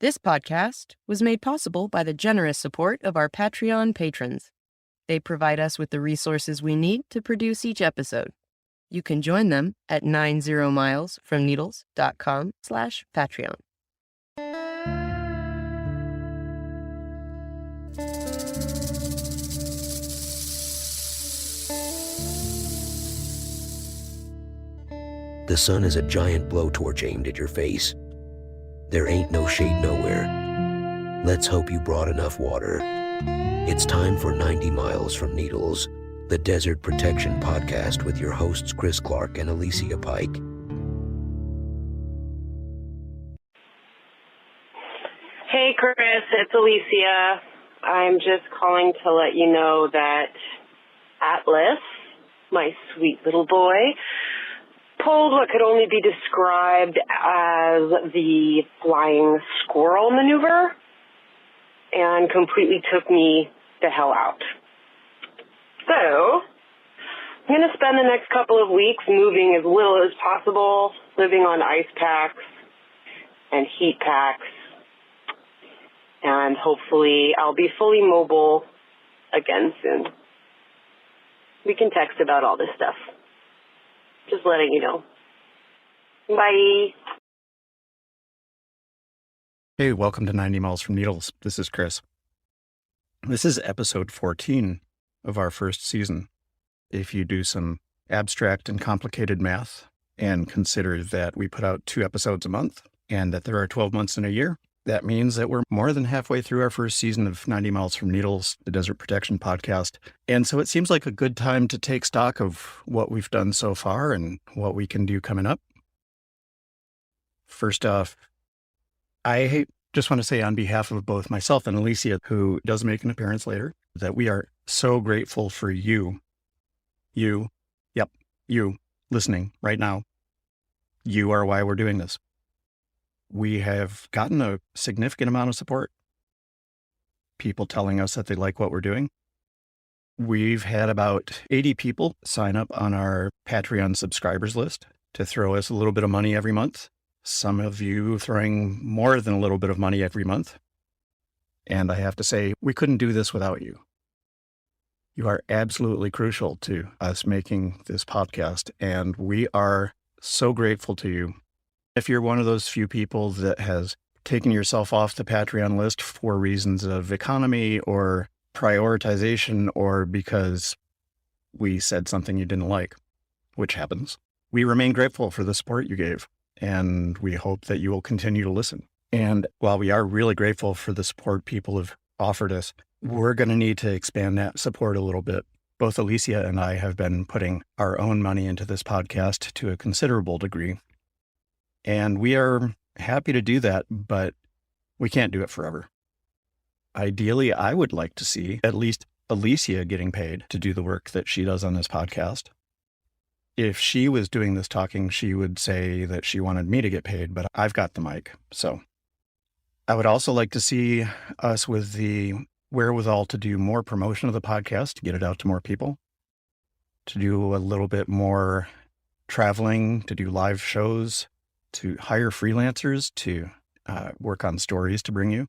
This podcast was made possible by the generous support of our Patreon patrons. They provide us with the resources we need to produce each episode. You can join them at 90milesfromneedles.com/Patreon. The sun is a giant blowtorch aimed at your face. There ain't no shade nowhere. Let's hope you brought enough water. It's time for 90 Miles from Needles, the Desert Protection Podcast with your hosts Chris Clark and Alicia Pike. Hey Chris, it's Alicia. I'm just calling to let you know that Atlas, my sweet little boy, pulled what could only be described as the flying squirrel maneuver and completely took me the hell out. So, I'm going to spend the next couple of weeks moving as little as possible, living on ice packs and heat packs, and hopefully I'll be fully mobile again soon. We can text about all this stuff. Just letting you know. Bye. Hey, welcome to 90 Miles from Needles. This is Chris. This is episode 14 of our first season. If you do some abstract and complicated math and consider that we put out 2 episodes a month and that there are 12 months in a year, that means that we're more than halfway through our first season of 90 Miles from Needles, the Desert Protection Podcast. And so it seems like a good time to take stock of what we've done so far and what we can do coming up. First off, I just want to say on behalf of both myself and Alicia, who does make an appearance later, that we are so grateful for you listening right now. You are why we're doing this. We have gotten a significant amount of support. People telling us that they like what we're doing. We've had about 80 people sign up on our Patreon subscribers list to throw us a little bit of money every month. Some of you throwing more than a little bit of money every month. And I have to say, we couldn't do this without you. You are absolutely crucial to us making this podcast, and we are so grateful to you. If you're one of those few people that has taken yourself off the Patreon list for reasons of economy or prioritization or because we said something you didn't like, which happens, we remain grateful for the support you gave, and we hope that you will continue to listen. And while we are really grateful for the support people have offered us, we're going to need to expand that support a little bit. Both Alicia and I have been putting our own money into this podcast to a considerable degree. And we are happy to do that, but we can't do it forever. Ideally, I would like to see at least Alicia getting paid to do the work that she does on this podcast. If she was doing this talking, she would say that she wanted me to get paid, but I've got the mic. So I would also like to see us with the wherewithal to do more promotion of the podcast, to get it out to more people, to do a little bit more traveling, to do live shows, to hire freelancers to work on stories to bring you.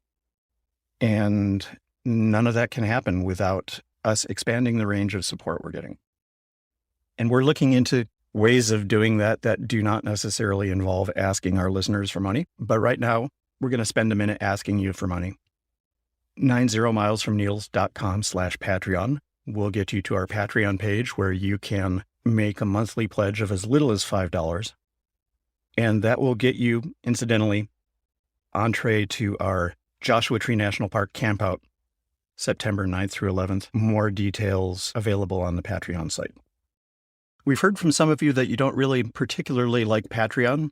And none of that can happen without us expanding the range of support we're getting. And we're looking into ways of doing that that do not necessarily involve asking our listeners for money. But right now, we're going to spend a minute asking you for money. 90milesfromneedles.com/Patreon will get you to our Patreon page where you can make a monthly pledge of as little as $5. And that will get you, incidentally, entree to our Joshua Tree National Park campout, September 9th through 11th. More details available on the Patreon site. We've heard from some of you that you don't really particularly like Patreon,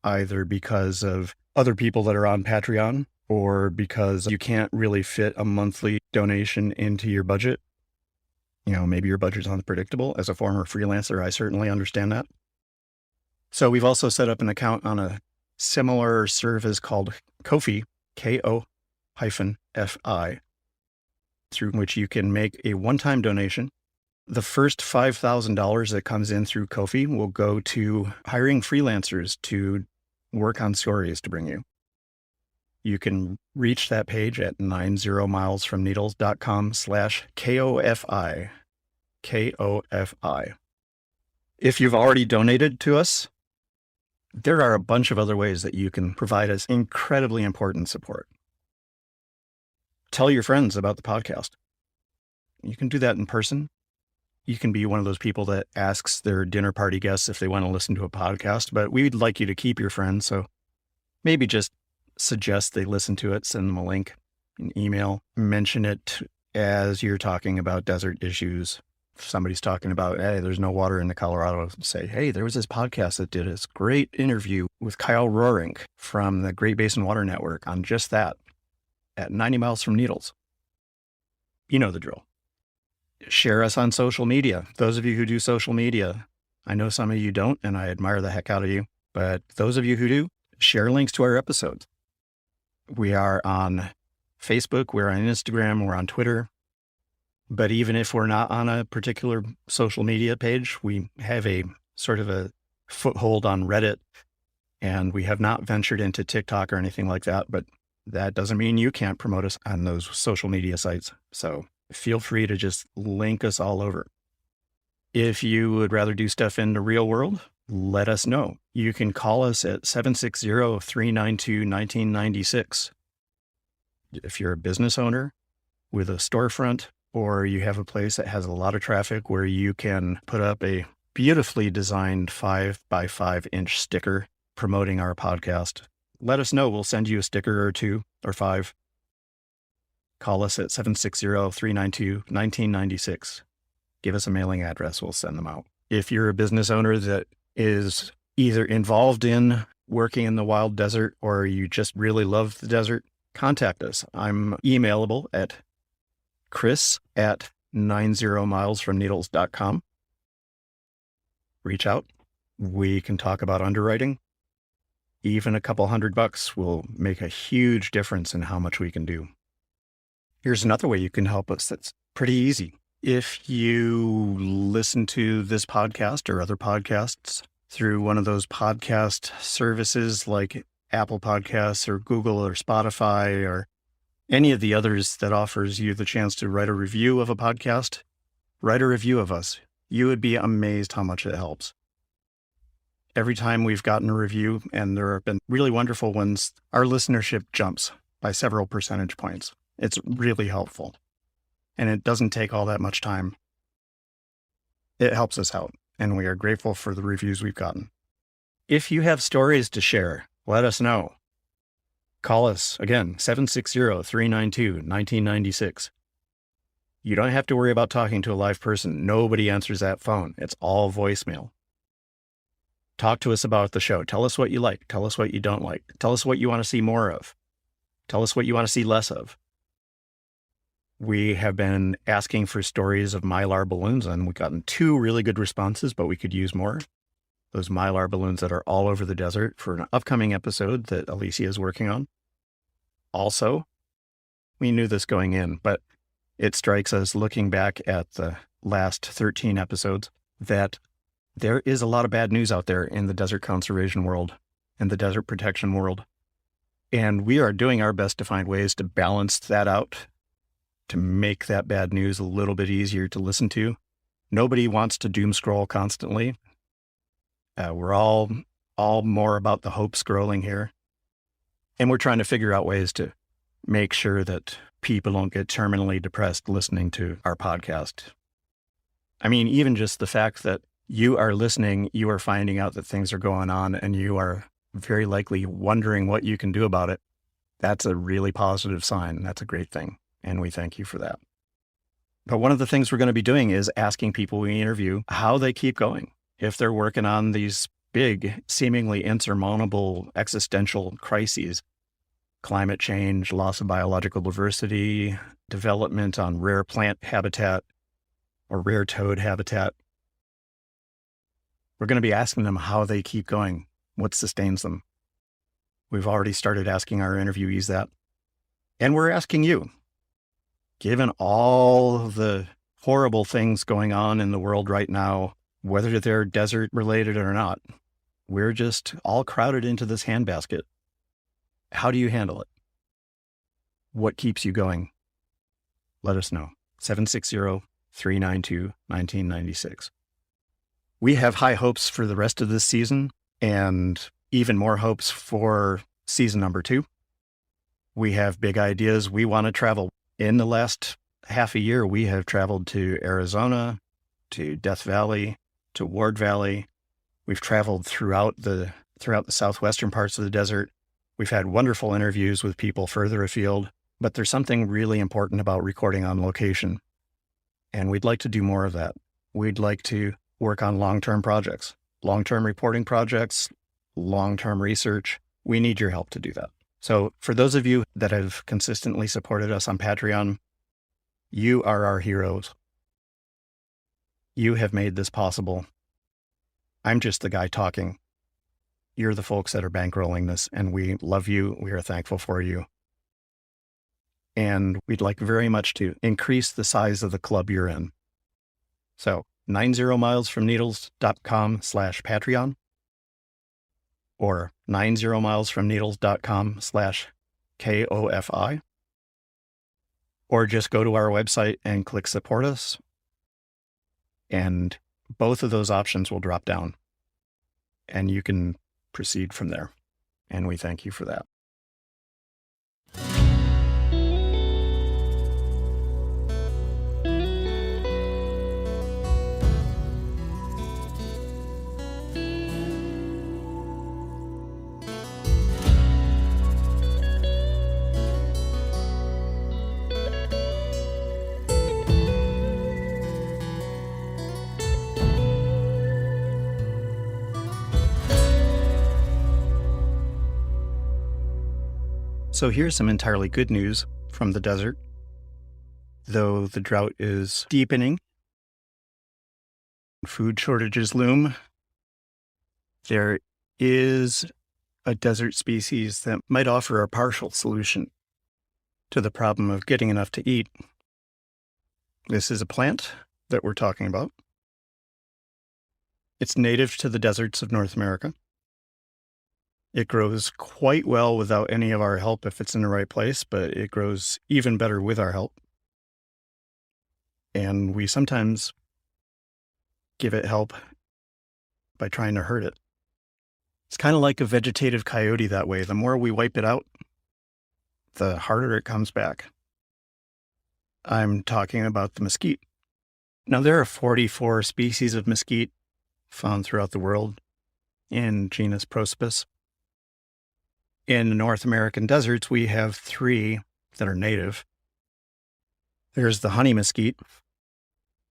either because of other people that are on Patreon or because you can't really fit a monthly donation into your budget. You know, maybe your budget's unpredictable. As a former freelancer, I certainly understand that. So we've also set up an account on a similar service called Ko-fi, Ko-fi, through which you can make a one-time donation. The first $5,000 that comes in through Ko-fi will go to hiring freelancers to work on stories to bring you. You can reach that page at 90milesfromneedles.com/KOFI. KOFI. If you've already donated to us, there are a bunch of other ways that you can provide us incredibly important support. Tell your friends about the podcast. You can do that in person. You can be one of those people that asks their dinner party guests if they want to listen to a podcast, but we'd like you to keep your friends. So maybe just suggest they listen to it, send them a link, an email, mention it as you're talking about desert issues. If somebody's talking about, hey, there's no water in the Colorado, say, hey, there was this podcast that did this great interview with Kyle Roehring from the Great Basin Water Network on just that at 90 miles from Needles. You know the drill. Share us on social media. Those of you who do social media, I know some of you don't, and I admire the heck out of you, but those of you who do, share links to our episodes. We are on Facebook, we're on Instagram, we're on Twitter. But even if we're not on a particular social media page, we have a sort of a foothold on Reddit, and we have not ventured into TikTok or anything like that, but that doesn't mean you can't promote us on those social media sites. So feel free to just link us all over. If you would rather do stuff in the real world, let us know. You can call us at 760-392-1996. If you're a business owner with a storefront, or you have a place that has a lot of traffic where you can put up a beautifully designed 5x5-inch sticker promoting our podcast, let us know. We'll send you a sticker or 2 or 5. Call us at 760-392-1996. Give us a mailing address. We'll send them out. If you're a business owner that is either involved in working in the wild desert or you just really love the desert, contact us. I'm emailable at chris@90milesfromneedles.com. Reach out. We can talk about underwriting. Even a couple $100 will make a huge difference in how much we can do. Here's another way you can help us that's pretty easy. If you listen to this podcast or other podcasts through one of those podcast services like Apple Podcasts or Google or Spotify or any of the others that offers you the chance to write a review of a podcast, write a review of us. You would be amazed how much it helps. Every time we've gotten a review, and there have been really wonderful ones, our listenership jumps by several percentage points. It's really helpful. And it doesn't take all that much time. It helps us out, and we are grateful for the reviews we've gotten. If you have stories to share, let us know. Call us, again, 760-392-1996. You don't have to worry about talking to a live person. Nobody answers that phone. It's all voicemail. Talk to us about the show. Tell us what you like. Tell us what you don't like. Tell us what you want to see more of. Tell us what you want to see less of. We have been asking for stories of Mylar balloons, and we've gotten 2 really good responses, but we could use more. Those Mylar balloons that are all over the desert for an upcoming episode that Alicia is working on. Also, we knew this going in, but it strikes us looking back at the last 13 episodes that there is a lot of bad news out there in the desert conservation world and the desert protection world. And we are doing our best to find ways to balance that out, to make that bad news a little bit easier to listen to. Nobody wants to doom scroll constantly. We're all more about the hope scrolling here. And we're trying to figure out ways to make sure that people don't get terminally depressed listening to our podcast. I mean, even just the fact that you are listening, you are finding out that things are going on, and you are very likely wondering what you can do about it. That's a really positive sign. That's a great thing. And we thank you for that. But one of the things we're going to be doing is asking people we interview how they keep going. If they're working on these big, seemingly insurmountable existential crises, climate change, loss of biological diversity, development on rare plant habitat or rare toad habitat, we're going to be asking them how they keep going, what sustains them. We've already started asking our interviewees that. And we're asking you, given all of the horrible things going on in the world right now, whether they're desert related or not, we're just all crowded into this handbasket. How do you handle it? What keeps you going? Let us know. 760-392-1996. We have high hopes for the rest of this season and even more hopes for season number 2. We have big ideas. We want to travel. In the last half a year, we have traveled to Arizona, to Death Valley, to Ward Valley. We've traveled throughout the southwestern parts of the desert. We've had wonderful interviews with people further afield, but there's something really important about recording on location. And we'd like to do more of that. We'd like to work on long-term projects, long-term reporting projects, long-term research. We need your help to do that. So for those of you that have consistently supported us on Patreon, you are our heroes. You have made this possible. I'm just the guy talking. You're the folks that are bankrolling this, and we love you. We are thankful for you. And we'd like very much to increase the size of the club you're in. So 90milesfromneedles.com/Patreon or 90milesfromneedles.com/KOFI, or just go to our website and click support us. And both of those options will drop down and you can proceed from there. And we thank you for that. So here's some entirely good news from the desert. Though the drought is deepening, food shortages loom, there is a desert species that might offer a partial solution to the problem of getting enough to eat. This is a plant that we're talking about. It's native to the deserts of North America. It grows quite well without any of our help if it's in the right place, but it grows even better with our help. And we sometimes give it help by trying to hurt it. It's kind of like a vegetative coyote that way. The more we wipe it out, the harder it comes back. I'm talking about the mesquite. Now, there are 44 species of mesquite found throughout the world in genus Prosopis. In the North American deserts, we have 3 that are native. There's the honey mesquite,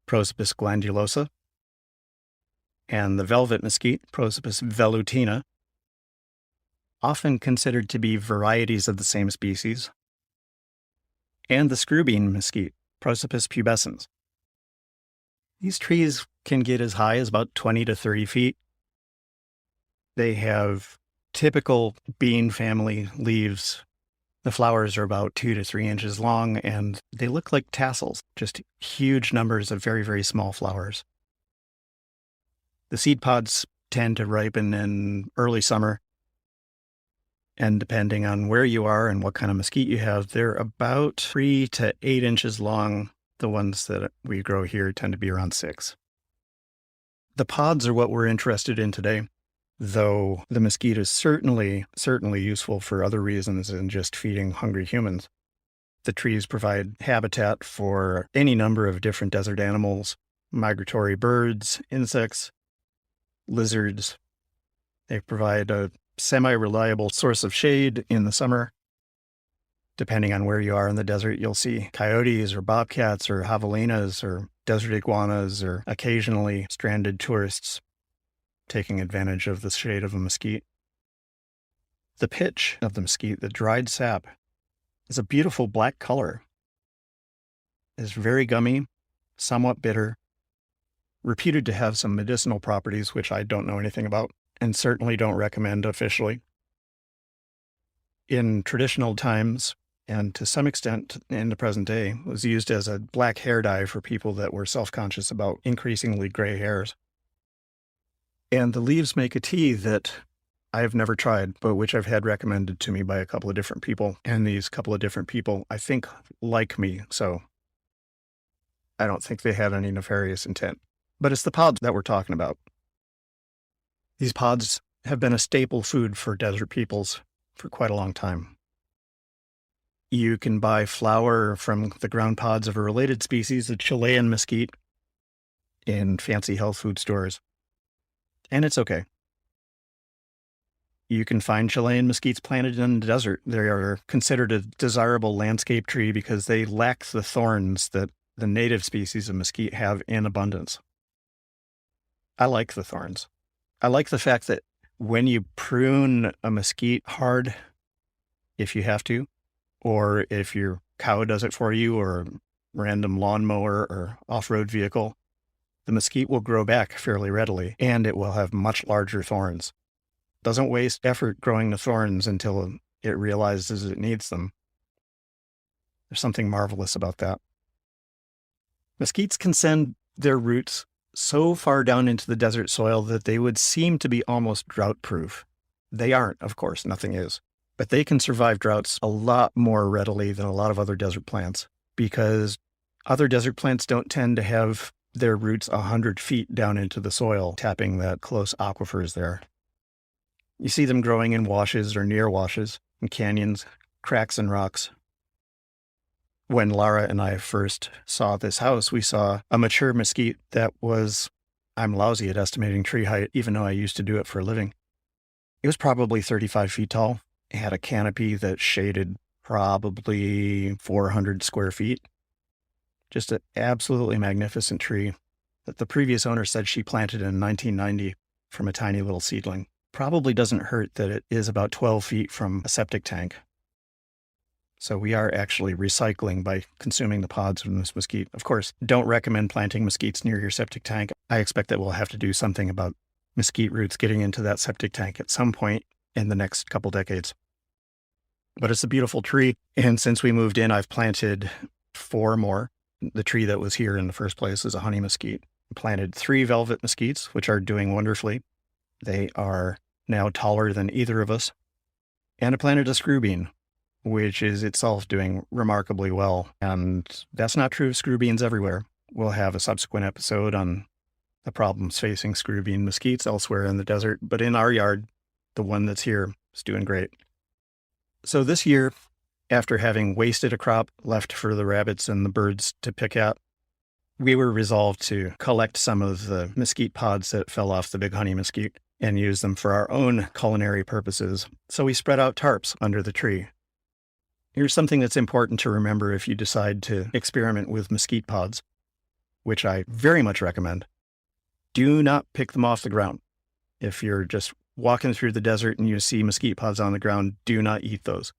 Prosopis glandulosa, and the velvet mesquite, Prosopis velutina, often considered to be varieties of the same species, and the screwbean mesquite, Prosopis pubescens. These trees can get as high as about 20 to 30 feet. They have typical bean family leaves. The flowers are about 2 to 3 inches long, and they look like tassels, just huge numbers of very, very small flowers. The seed pods tend to ripen in early summer, and depending on where you are and what kind of mesquite you have, they're about 3 to 8 inches long. The ones that we grow here tend to be around 6. The pods are what we're interested in today, though the mesquite is certainly useful for other reasons than just feeding hungry humans. The trees provide habitat for any number of different desert animals, migratory birds, insects, lizards. They provide a semi-reliable source of shade in the summer. Depending on where you are in the desert, you'll see coyotes or bobcats or javelinas or desert iguanas or occasionally stranded tourists taking advantage of the shade of a mesquite. The pitch of the mesquite, the dried sap, is a beautiful black color. It's very gummy, somewhat bitter, reputed to have some medicinal properties, which I don't know anything about, and certainly don't recommend officially. In traditional times, and to some extent in the present day, it was used as a black hair dye for people that were self-conscious about increasingly gray hairs. And the leaves make a tea that I have never tried, but which I've had recommended to me by a couple of different people. And these couple of different people, I think, like me. So I don't think they had any nefarious intent. But it's the pods that we're talking about. These pods have been a staple food for desert peoples for quite a long time. You can buy flour from the ground pods of a related species, the Chilean mesquite, in fancy health food stores. And it's okay. You can find Chilean mesquites planted in the desert. They are considered a desirable landscape tree because they lack the thorns that the native species of mesquite have in abundance. I like the thorns. I like the fact that when you prune a mesquite hard, if you have to, or if your cow does it for you, or a random lawnmower or off-road vehicle, the mesquite will grow back fairly readily, and it will have much larger thorns. Doesn't waste effort growing the thorns until it realizes it needs them. There's something marvelous about that. Mesquites can send their roots so far down into the desert soil that they would seem to be almost drought-proof. They aren't, of course, nothing is. But they can survive droughts a lot more readily than a lot of other desert plants, because other desert plants don't tend to have their roots 100 feet down into the soil, tapping that close aquifers there. You see them growing in washes or near washes, in canyons, cracks in rocks. When Lara and I first saw this house, we saw a mature mesquite that was, I'm lousy at estimating tree height, even though I used to do it for a living. It was probably 35 feet tall. It had a canopy that shaded probably 400 square feet. Just an absolutely magnificent tree that the previous owner said she planted in 1990 from a tiny little seedling. Probably doesn't hurt that it is about 12 feet from a septic tank. So we are actually recycling by consuming the pods from this mesquite. Of course, don't recommend planting mesquites near your septic tank. I expect that we'll have to do something about mesquite roots getting into that septic tank at some point in the next couple decades. But it's a beautiful tree, and since we moved in, I've planted 4 more. The tree that was here in the first place is a honey mesquite. I planted 3 velvet mesquites, which are doing wonderfully. They are now taller than either of us. And I planted a screw bean, which is itself doing remarkably well. And that's not true of screw beans everywhere. We'll have a subsequent episode on the problems facing screw bean mesquites elsewhere in the desert, but in our yard, the one that's here is doing great. So this year, after having wasted a crop left for the rabbits and the birds to pick at, we were resolved to collect some of the mesquite pods that fell off the big honey mesquite and use them for our own culinary purposes. So we spread out tarps under the tree. Here's something that's important to remember if you decide to experiment with mesquite pods, which I very much recommend. Do not pick them off the ground. If you're just walking through the desert and you see mesquite pods on the ground, do not eat those.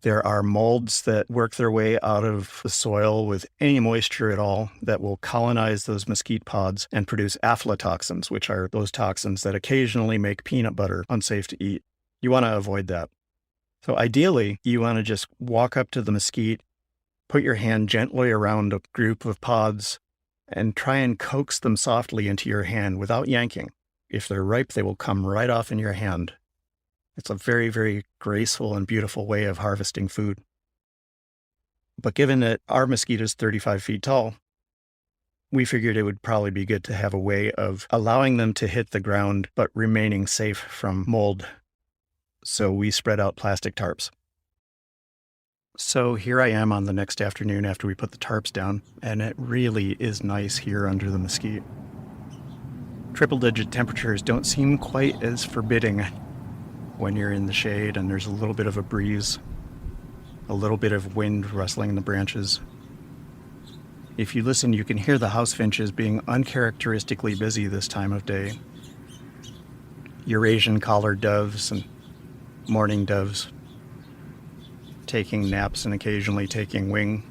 There are molds that work their way out of the soil with any moisture at all that will colonize those mesquite pods and produce aflatoxins, which are those toxins that occasionally make peanut butter unsafe to eat. You want to avoid that. So ideally, you want to just walk up to the mesquite, put your hand gently around a group of pods, and try and coax them softly into your hand without yanking. If they're ripe, they will come right off in your hand. It's a very, very graceful and beautiful way of harvesting food. But given that our mesquite is 35 feet tall, we figured it would probably be good to have a way of allowing them to hit the ground, but remaining safe from mold. So we spread out plastic tarps. So here I am on the next afternoon after we put the tarps down, and it really is nice here under the mesquite. Triple-digit temperatures don't seem quite as forbidding when you're in the shade and there's a little bit of a breeze, a little bit of wind rustling in the branches. If you listen, you can hear the house finches being uncharacteristically busy this time of day. Eurasian collared doves and mourning doves, taking naps and occasionally taking wing.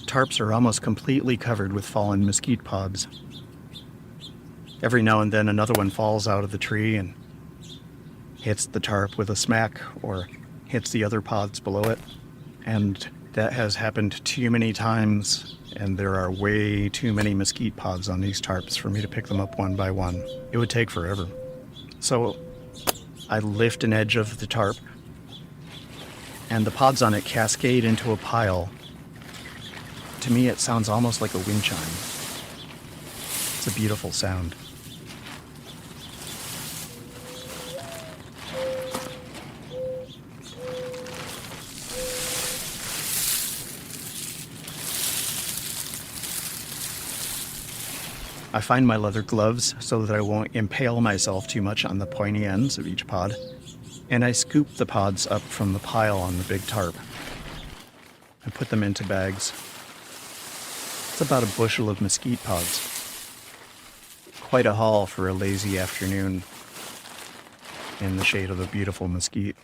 Tarps are almost completely covered with fallen mesquite pods. Every now and then another one falls out of the tree and hits the tarp with a smack or hits the other pods below it. And that has happened too many times, and there are way too many mesquite pods on these tarps for me to pick them up one by one. It would take forever. So I lift an edge of the tarp, and the pods on it cascade into a pile. To me, it sounds almost like a wind chime. It's a beautiful sound. I find my leather gloves so that I won't impale myself too much on the pointy ends of each pod, and I scoop the pods up from the pile on the big tarp. I put them into bags. It's about a bushel of mesquite pods. Quite a haul for a lazy afternoon in the shade of a beautiful mesquite.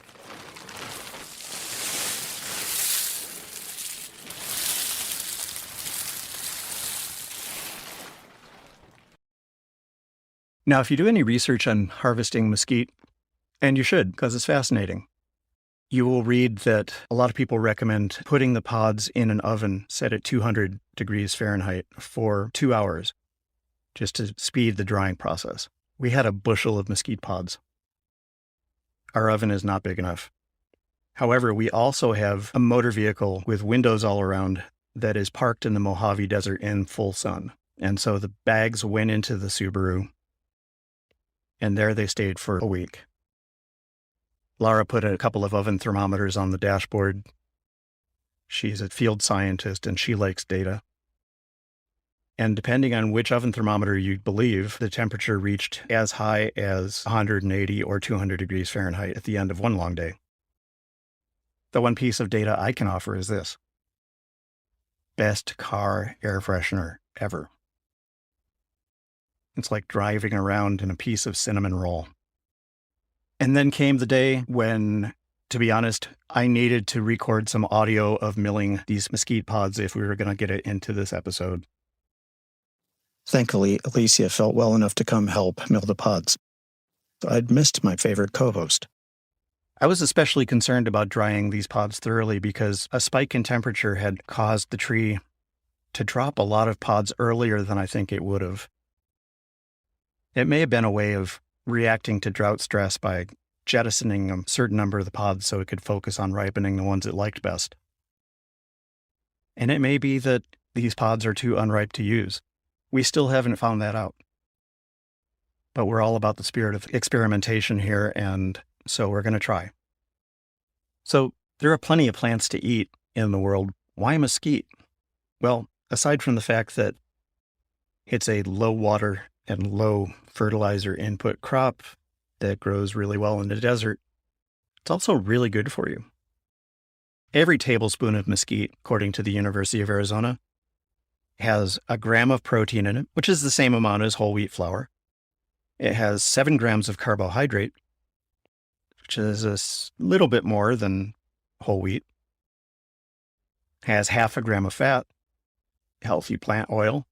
Now, if you do any research on harvesting mesquite, and you should, because it's fascinating, you will read that a lot of people recommend putting the pods in an oven set at 200 degrees Fahrenheit for 2 hours, just to speed the drying process. We had a bushel of mesquite pods. Our oven is not big enough. However, we also have a motor vehicle with windows all around that is parked in the Mojave Desert in full sun. And so the bags went into the Subaru, and there they stayed for a week. Laura put a couple of oven thermometers on the dashboard. She's a field scientist and she likes data. And depending on which oven thermometer you believe, the temperature reached as high as 180 or 200 degrees Fahrenheit at the end of one long day. The one piece of data I can offer is this: best car air freshener ever. It's like driving around in a piece of cinnamon roll. And then came the day when, to be honest, I needed to record some audio of milling these mesquite pods if we were going to get it into this episode. Thankfully, Alicia felt well enough to come help mill the pods. I'd missed my favorite co-host. I was especially concerned about drying these pods thoroughly because a spike in temperature had caused the tree to drop a lot of pods earlier than I think it would have. It may have been a way of reacting to drought stress by jettisoning a certain number of the pods so it could focus on ripening the ones it liked best. And it may be that these pods are too unripe to use. We still haven't found that out. But we're all about the spirit of experimentation here, and so we're going to try. So there are plenty of plants to eat in the world. Why mesquite? Well, aside from the fact that it's a low water and low fertilizer input crop that grows really well in the desert, it's also really good for you. Every tablespoon of mesquite, according to the University of Arizona, has a gram of protein in it, which is the same amount as whole wheat flour. It has 7 grams of carbohydrate, which is a little bit more than whole wheat. It has half a gram of fat, healthy plant oil,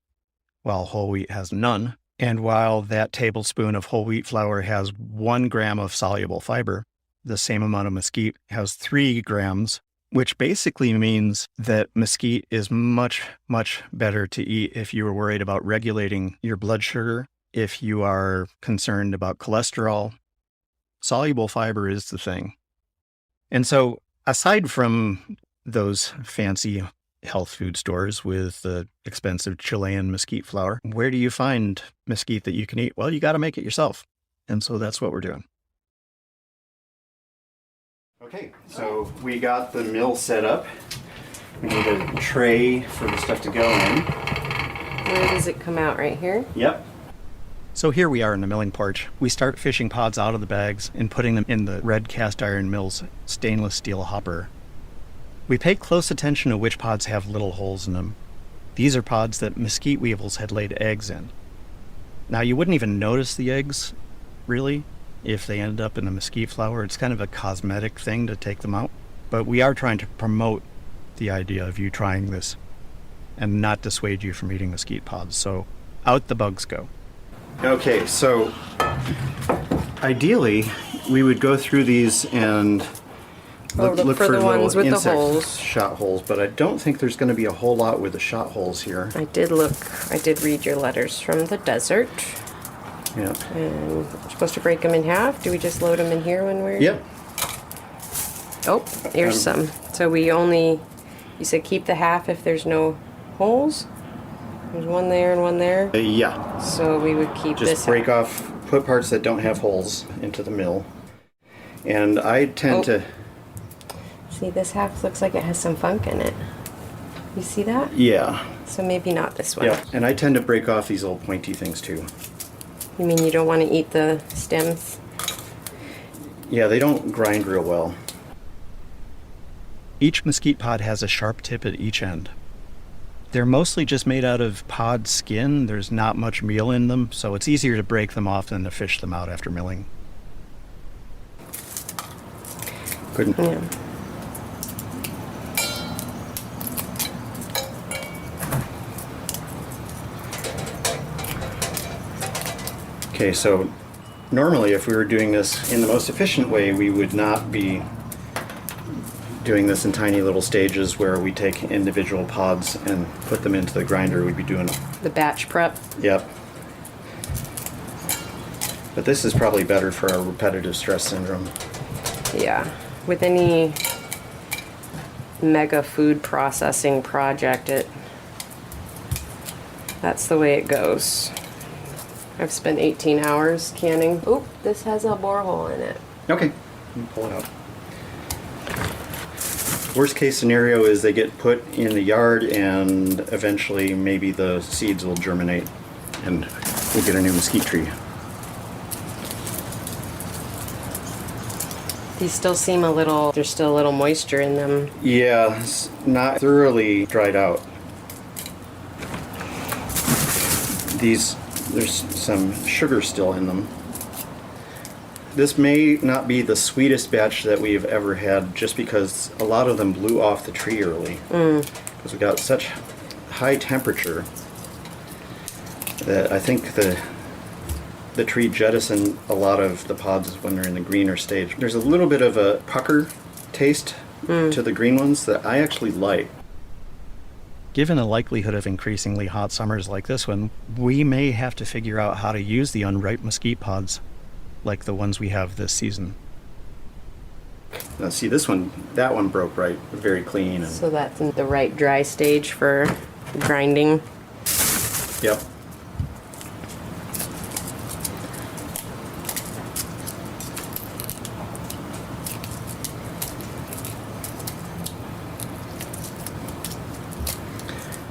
while whole wheat has none. And while that tablespoon of whole wheat flour has 1 gram of soluble fiber, the same amount of mesquite has 3 grams, which basically means that mesquite is much, much better to eat if you are worried about regulating your blood sugar, if you are concerned about cholesterol. Soluble fiber is the thing. And so aside from those fancy health food stores with the expensive Chilean mesquite flour, where do you find mesquite that you can eat? Well, you got to make it yourself. And so that's what we're doing. Okay, so we got the mill set up. We need a tray for the stuff to go in. Where does it come out? Right here? Yep. So here we are in the milling porch. We start fishing pods out of the bags and putting them in the red cast iron mill's stainless steel hopper. We pay close attention to which pods have little holes in them. These are pods that mesquite weevils had laid eggs in. Now, you wouldn't even notice the eggs, really, if they ended up in the mesquite flour. It's kind of a cosmetic thing to take them out. But we are trying to promote the idea of you trying this and not dissuade you from eating mesquite pods. So out the bugs go. Okay, so ideally, we would go through these and look for the ones with the holes. Shot holes, but I don't think there's going to be a whole lot with the shot holes here. I did read your letters from the desert. Yeah. And we're supposed to break them in half. Do we just load them in here when we're... Yep. Oh, here's some. So we only... You said keep the half if there's no holes? There's one there and one there? Yeah. So we would keep Just this break half. off, put parts that don't have holes into the mill. And I tend to... See, this half looks like it has some funk in it. You see that? Yeah. So maybe not this one. Yeah, and I tend to break off these little pointy things too. You mean you don't want to eat the stems? Yeah, they don't grind real well. Each mesquite pod has a sharp tip at each end. They're mostly just made out of pod skin. There's not much meal in them, so it's easier to break them off than to fish them out after milling. Good. Yeah. Okay, so normally if we were doing this in the most efficient way, we would not be doing this in tiny little stages where we take individual pods and put them into the grinder. We'd be doing... The batch prep. Yep. But this is probably better for our repetitive stress syndrome. Yeah. With any mega food processing project, that's the way it goes. I've spent 18 hours canning. Oh, this has a borehole in it. Okay, pull it out. Worst case scenario is they get put in the yard and eventually maybe the seeds will germinate and we'll get a new mesquite tree. These still seem a little, there's still a little moisture in them. Yeah, it's not thoroughly dried out. There's some sugar still in them. This may not be the sweetest batch that we've ever had just because a lot of them blew off the tree early. Because we got such high temperature that I think the tree jettisoned a lot of the pods when they're in the greener stage. There's a little bit of a pucker taste to the green ones that I actually like. Given the likelihood of increasingly hot summers like this one, we may have to figure out how to use the unripe mesquite pods, like the ones we have this season. Now see this one, that one broke right, very clean. And So that's in the right dry stage for grinding. yep.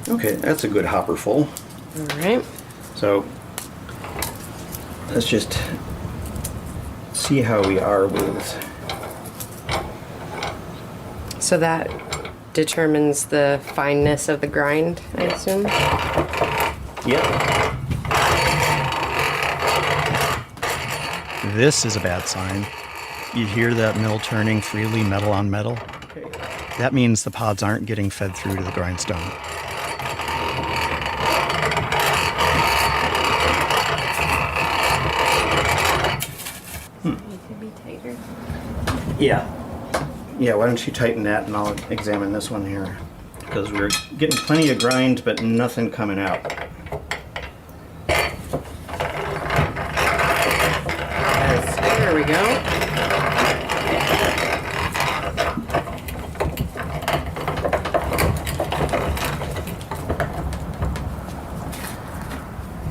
Okay, that's a good hopper full. All right. So let's just see how we are with... So that determines the fineness of the grind, I assume? Yep. This is a bad sign. You hear that mill turning freely metal on metal? Okay. That means the pods aren't getting fed through to the grindstone. It could be tighter. Yeah. Yeah, why don't you tighten that and I'll examine this one here. Because we're getting plenty of grind, but nothing coming out. There we go.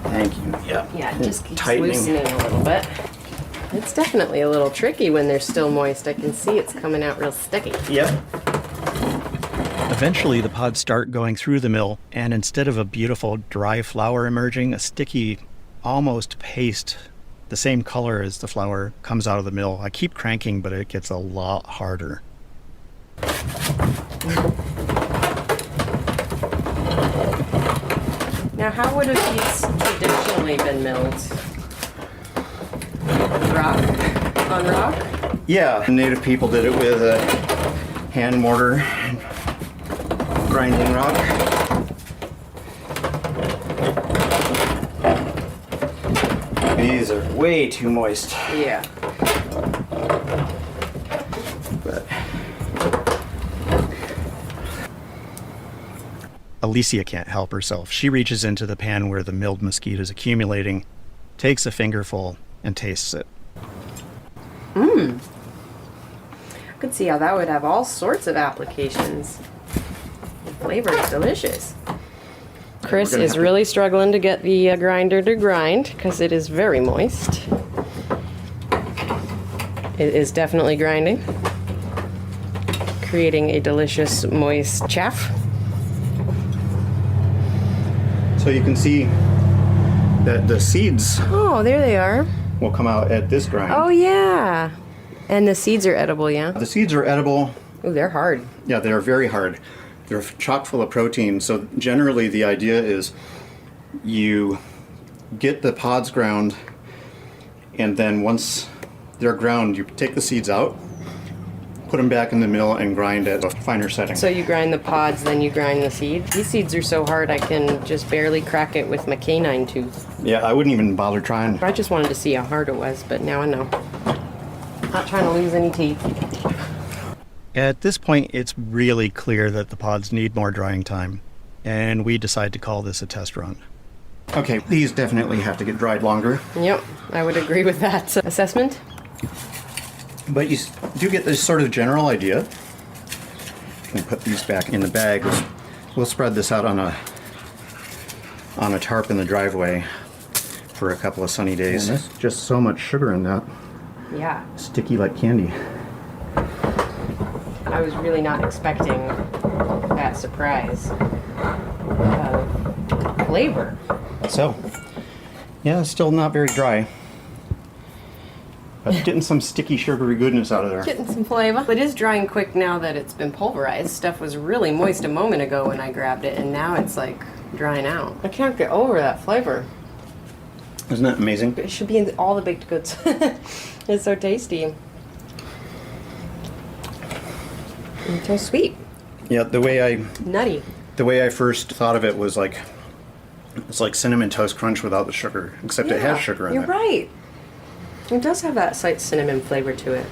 Thank you. Yeah. Yeah, it just keeps tightening. loosening a little bit. It's definitely a little tricky when they're still moist. I can see it's coming out real sticky. Yep. Eventually the pods start going through the mill, and instead of a beautiful dry flour emerging, a sticky, almost paste, the same color as the flour, comes out of the mill. I keep cranking, but it gets a lot harder. Now, how would have these traditionally been milled? Rock on rock? Yeah, native people did it with a hand mortar, grinding rock. These are way too moist. Yeah. But Alicia can't help herself. She reaches into the pan where the milled mesquite is accumulating takes a fingerful and tastes it. I could see how that would have all sorts of applications. The flavor is delicious. Chris is really struggling to get the grinder to grind because it is very moist. It is definitely grinding, creating a delicious moist chaff. So you can see that the seeds Oh, there they are. will come out at this grind. Oh, yeah. And the seeds are edible, yeah? The seeds are edible. Oh, they're hard. Yeah, they're very hard. They're chock full of protein. So generally the idea is you get the pods ground, and then once they're ground, you take the seeds out, put them back in the mill, and grind at a finer setting. So you grind the pods, then you grind the seed. These seeds are so hard I can just barely crack it with my canine tooth. Yeah, I wouldn't even bother trying. I just wanted to see how hard it was, but now I know. Not trying to lose any teeth. At this point, it's really clear that the pods need more drying time, and we decide to call this a test run. Okay, these definitely have to get dried longer. Yep, I would agree with that assessment. But you do get this sort of general idea. You can put these back in the bag. We'll spread this out on a tarp in the driveway for a couple of sunny days. There's just so much sugar in that. Yeah, Sticky like candy. I was really not expecting that surprise of flavor. So, yeah, it's still not very dry. But getting some sticky, sugary goodness out of there. Getting some flavor. It is drying quick now that it's been pulverized. Stuff was really moist a moment ago when I grabbed it, and now it's like drying out. I can't get over that flavor. Isn't that amazing? It should be in all the baked goods. It's so tasty. It's so sweet. Yeah, the way I first thought of it was like, it's like Cinnamon Toast Crunch without the sugar, except it has sugar in it. You're right. It does have that slight cinnamon flavor to it.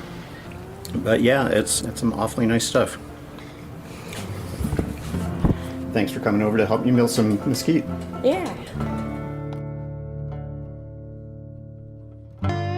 But yeah, it's some awfully nice stuff. Thanks for coming over to help me mill some mesquite. Yeah.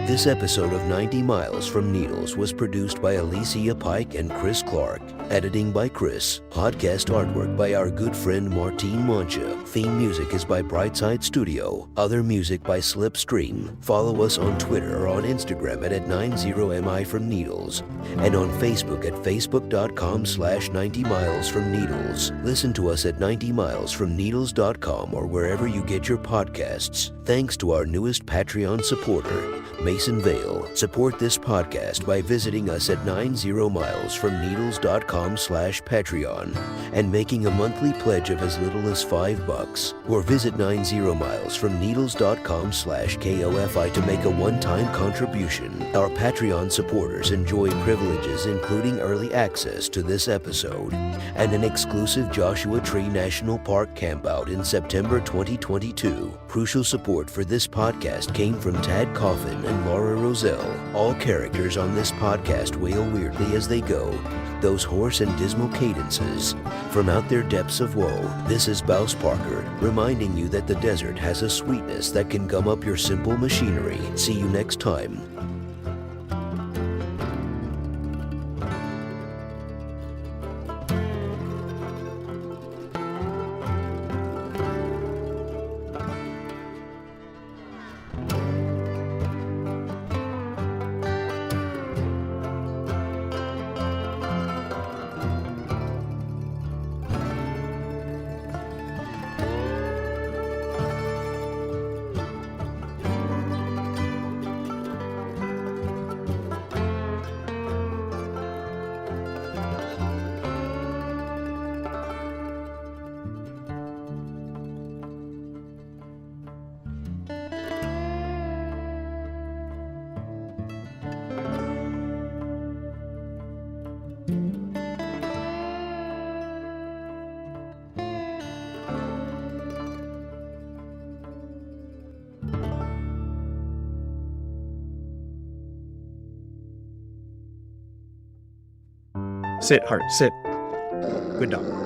This episode of 90 Miles from Needles was produced by Alicia Pike and Chris Clark. Editing by Chris. Podcast artwork by our good friend Martine Mancha. Theme music is by Brightside Studio. Other music by Slipstream. Follow us on Twitter or on Instagram at 90mi from Needles. And on Facebook at facebook.com/90 miles from Needles. Listen to us at 90milesfromneedles.com or wherever you get your podcasts. Thanks to our newest Patreon supporter, Mason Vale. Support this podcast by visiting us at 90milesfromneedles.com/Patreon and making a monthly pledge of as little as $5, or visit 90milesfromneedles.com/KOFI to make a one-time contribution. Our Patreon supporters enjoy privileges including early access to this episode and an exclusive Joshua Tree National Park campout in September 2022. Crucial support for this podcast came from Tad Coffin and Laura Roselle. All characters on this podcast wail weirdly as they go, those hoarse and dismal cadences from out their depths of woe. This is Bouse Parker, reminding you that the desert has a sweetness that can gum up your simple machinery. See you next time. Sit, Hart, sit. Good dog.